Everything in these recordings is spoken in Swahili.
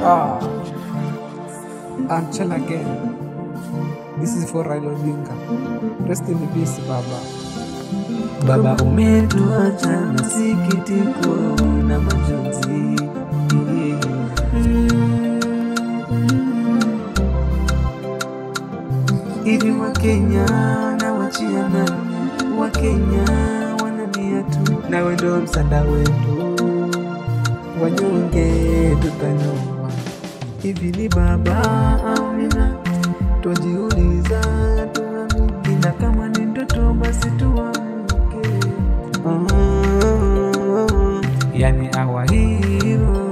Ah, I'm Chel again. This is for Raila Odinga. Rest in peace, Baba. Baba, umetuacha na sikitiko na majonzi. Hivi Wakenya na wachia nani? Wakenya wanania tu, nawe ndo msaada wetu, wanyonge tutanyoma. Hivi ni baba Amina, twajiuliza tuamini, na kama ni ndoto basi tuamke. Yani our hero,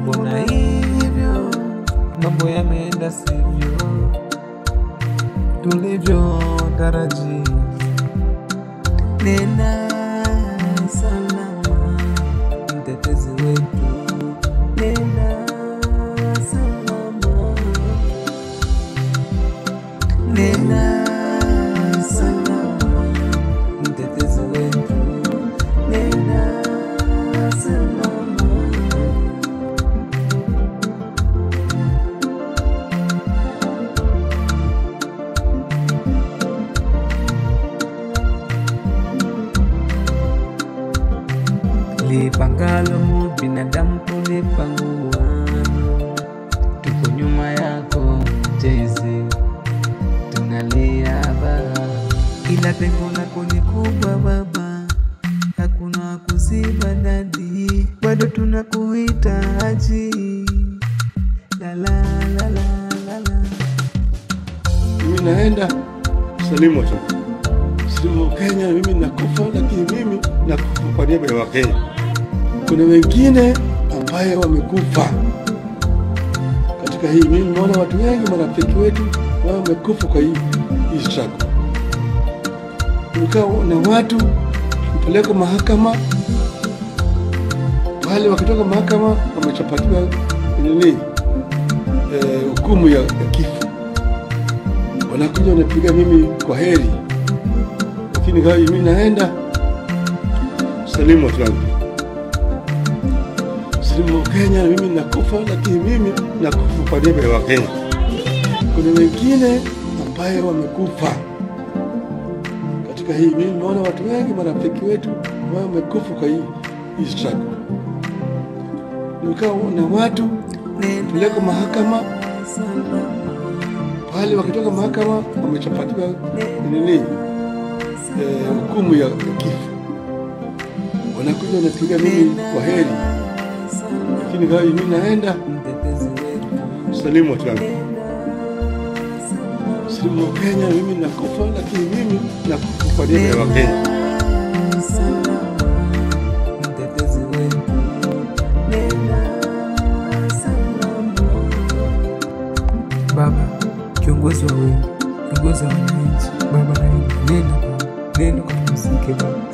mbona hivyo mambo yameenda sivyo tulivyo taraji. Nenda salama mtetezi wetu, nenda salama, nenda salama mtetezi wetu, nenda salama. Lipangalo mu binadamu kulipangua, tuko nyuma yako Jay-Z, tunalia baba, ila pengo lako ni kubwa baba, hakuna kuziba dadi, bado tunakuhitaji. La la la la la la. Mimi naenda salimu tu. Salimu Kenya, mimi nakufa, lakini mimi nakufa kwa niaba ya Wakenya. Kuna wengine ambaye wamekufa katika hii. Mimi naona watu wengi, marafiki wetu wamekufa kwa hii struggle. Ukao na watu mpeleko mahakama, wale wakitoka mahakama wamechapatiwa nini, hukumu ya kifo. Wanakuja wanapiga mimi kwa heri, lakini kama mimi naenda salimu tu. Salimu Kenya, mimi nakufa, lakini mimi nakufa kwa niaba ya Wakenya. Kuna wengine ambaye wamekufa katika hii. Mimi naona watu wengi, marafiki wetu wamekufa kwa hii struggle. Ukao na watu mpeleko mahakama, wale wakitoka mahakama wamechapatiwa nini, hukumu ya kifo. Wanakuja wanapiga mimi kwa heri, lakini kama mimi naenda salimu tu. Salimu Kenya, mimi nakufa, lakini mimi nakufa kwa niaba ya Wakenya. Baba, kiongozi wa wengi, kiongozi wa wananchi, Baba Raila, nenda Baba, nenda kapumzike Baba.